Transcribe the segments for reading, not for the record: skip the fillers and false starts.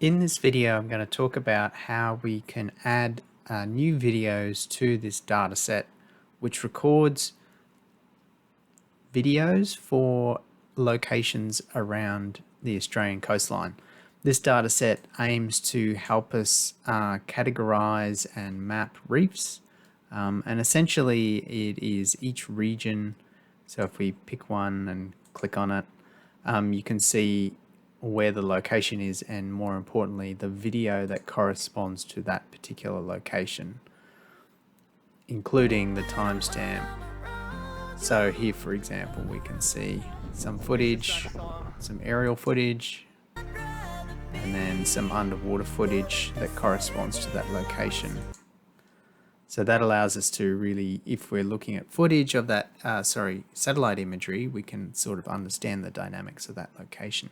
In this video, I'm going to talk about how we can add new videos to this data set, which records videos for locations around the Australian coastline. This data set aims to help us categorize and map reefs. And essentially it is each region. So if we pick one and click on it, you can see where the location is, and more importantly, the video that corresponds to that particular location, including the timestamp. So here, for example, we can see some footage, some aerial footage, and then some underwater footage that corresponds to that location. So that allows us to really, if we're looking at footage of that, satellite imagery, we can sort of understand the dynamics of that location.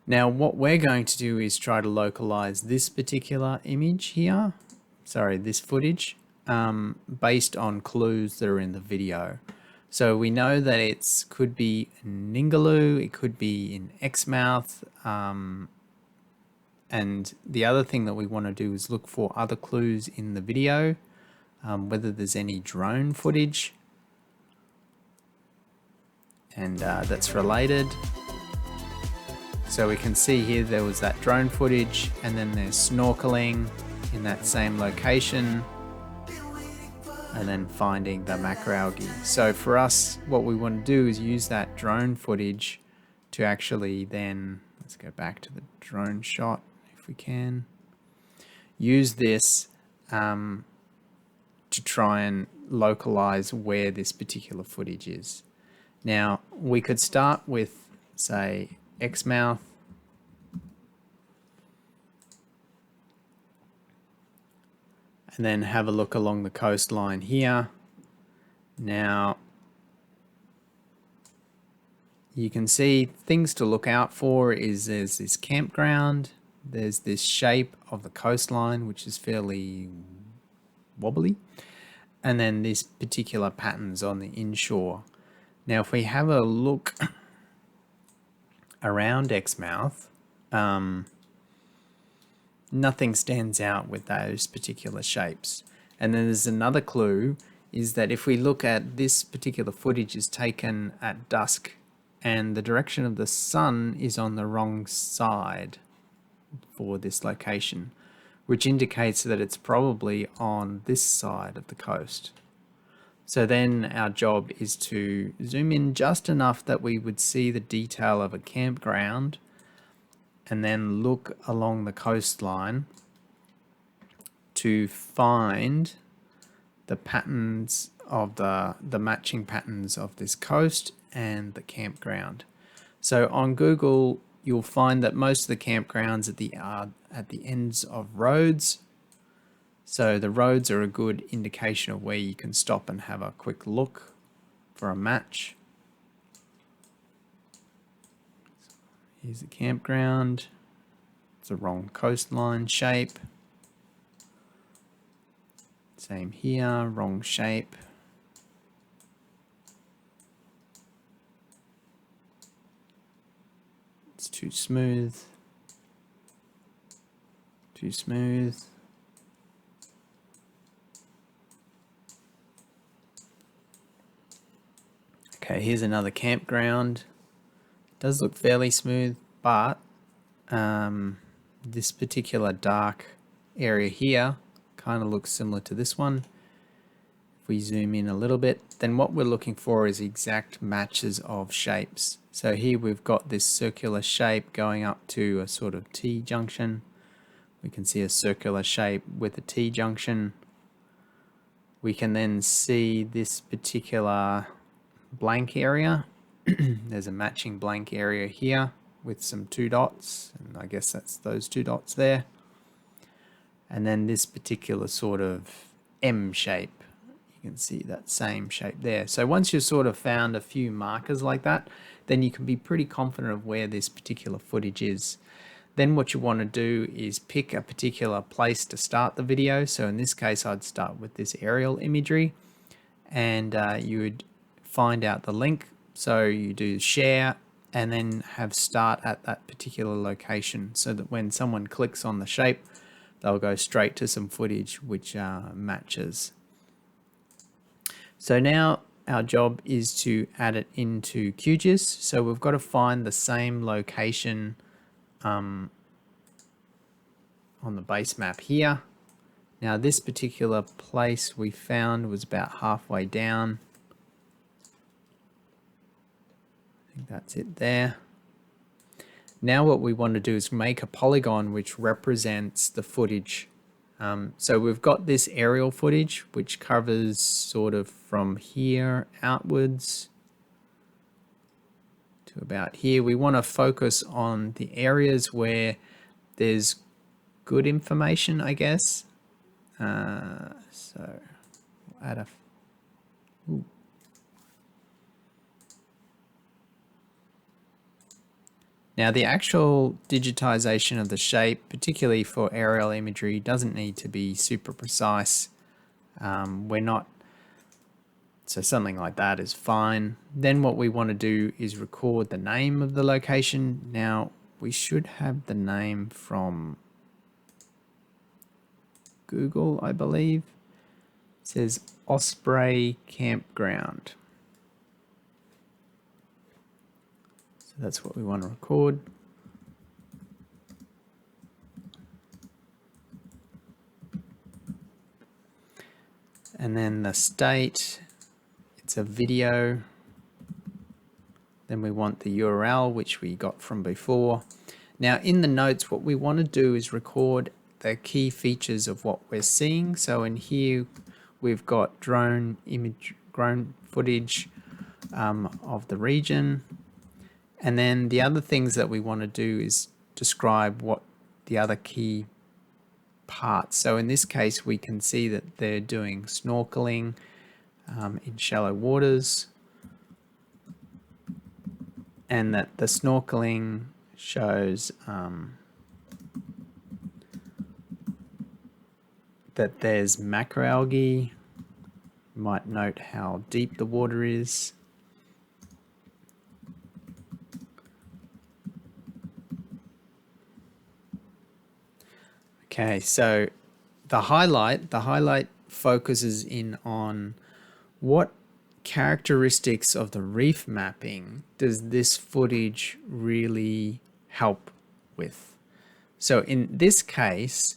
Now, what we're going to do is try to localize this particular image here, this footage, based on clues that are in the video. So we know that it could be in Ningaloo, it could be in Exmouth, and the other thing that we want to do is look for other clues in the video, whether there's any drone footage and that's related. So we can see here there was that drone footage, and then there's snorkeling in that same location, and then finding the macroalgae. So for us, what we want to do is use that drone footage to actually then, let's go back to the drone shot if we can, use this to try and localize where this particular footage is. Now, we could start with, say, Exmouth, and then have a look along the coastline here. Now, you can see things to look out for is there's this campground, there's this shape of the coastline, which is fairly wobbly, and then this particular patterns on the inshore. Now, if we have a look around Exmouth, nothing stands out with those particular shapes. And then there's another clue, is that if we look at this particular footage is taken at dusk, and the direction of the sun is on the wrong side for this location, which indicates that it's probably on this side of the coast. So then our job is to zoom in just enough that we would see the detail of a campground, and then look along the coastline to find the patterns of the matching patterns of this coast and the campground. So on Google, you'll find that most of the campgrounds are at the ends of roads. So the roads are a good indication of where you can stop and have a quick look for a match. Here's the campground. It's a wrong coastline shape. Same here, wrong shape. It's too smooth. Too smooth. Okay, here's another campground. Does look fairly smooth, but this particular dark area here kind of looks similar to this one. If we zoom in a little bit, then what we're looking for is exact matches of shapes. So here we've got this circular shape going up to a sort of T junction. We can see a circular shape with a T junction. We can then see this particular blank area. There's a matching blank area here with some 2 dots, and I guess that's those 2 dots there. And then this particular sort of M shape, you can see that same shape there. So once you've sort of found a few markers like that, then you can be pretty confident of where this particular footage is. Then what you want to do is pick a particular place to start the video. So in this case, I'd start with this aerial imagery, and you would find out the link. So you do share, and then have start at that particular location, so that when someone clicks on the shape, they'll go straight to some footage which matches. So now our job is to add it into QGIS. So we've got to find the same location on the base map here. Now this particular place we found was about halfway down. I think that's it there. Now what we want to do is make a polygon which represents the footage. So we've got this aerial footage which covers sort of from here outwards to about here. We want to focus on the areas where there's good information, I guess. So we'll add a Now the actual digitization of the shape, particularly for aerial imagery, doesn't need to be super precise. So something like that is fine. Then what we want to do is record the name of the location. Now we should have the name from Google, I believe. It says Osprey Campground. So that's what we want to record. And then the state, it's a video. Then we want the URL, which we got from before. Now in the notes, what we want to do is record the key features of what we're seeing. So in here, we've got drone footage of the region. And then the other things that we want to do is describe what the other key parts. So in this case, we can see that they're doing snorkeling in shallow waters, and that the snorkeling shows that there's macroalgae. You might note how deep the water is. Okay, so the highlight focuses in on what characteristics of the reef mapping does this footage really help with. So in this case,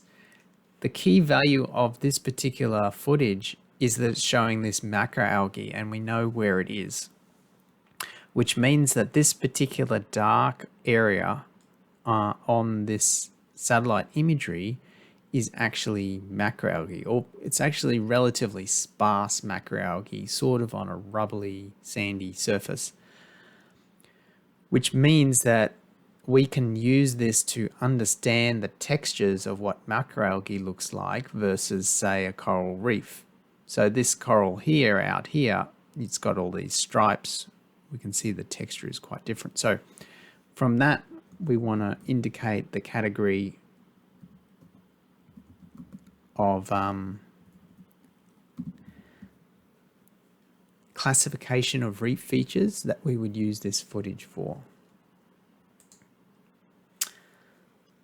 the key value of this particular footage is that it's showing this macroalgae, and we know where it is, which means that this particular dark area on this satellite imagery is actually macroalgae, or it's actually relatively sparse macroalgae, sort of on a rubbly, sandy surface, which means that we can use this to understand the textures of what macroalgae looks like versus, say, a coral reef. So this coral here, out here, it's got all these stripes. We can see the texture is quite different. So from that, we want to indicate the category of classification of reef features that we would use this footage for.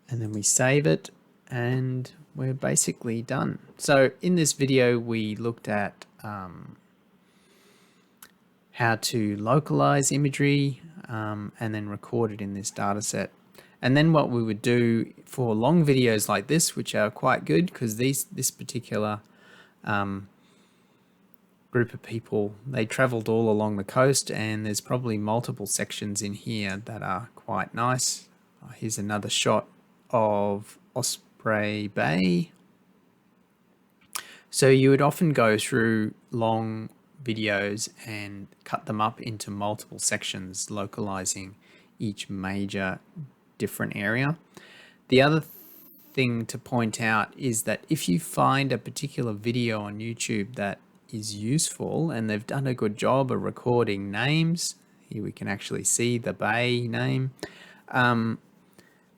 And then we save it, and we're basically done. So in this video, we looked at how to localize imagery and then record it in this data set. And then what we would do for long videos like this, which are quite good because this particular group of people, they traveled all along the coast, and there's probably multiple sections in here that are quite nice. Here's another shot of Osprey Bay. So you would often go through long videos and cut them up into multiple sections, localizing each major different area. The other thing to point out is that if you find a particular video on YouTube that is useful and they've done a good job of recording names, here we can actually see the bay name,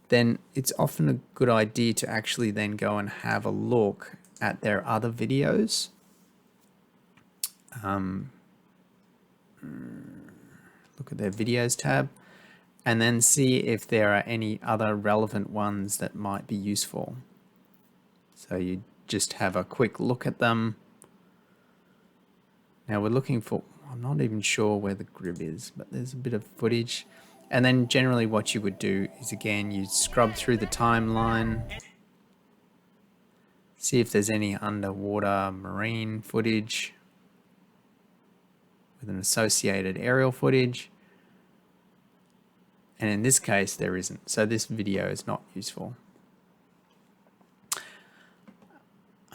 then it's often a good idea to actually then go and have a look at their other videos. Look at their videos tab, and then see if there are any other relevant ones that might be useful. So you just have a quick look at them. Now we're looking for, I'm not even sure where the grid is, but there's a bit of footage. And then generally what you would do is, again, you scrub through the timeline, see if there's any underwater marine footage with an associated aerial footage. And in this case, there isn't. So this video is not useful.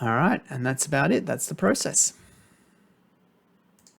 All right, and that's about it. That's the process.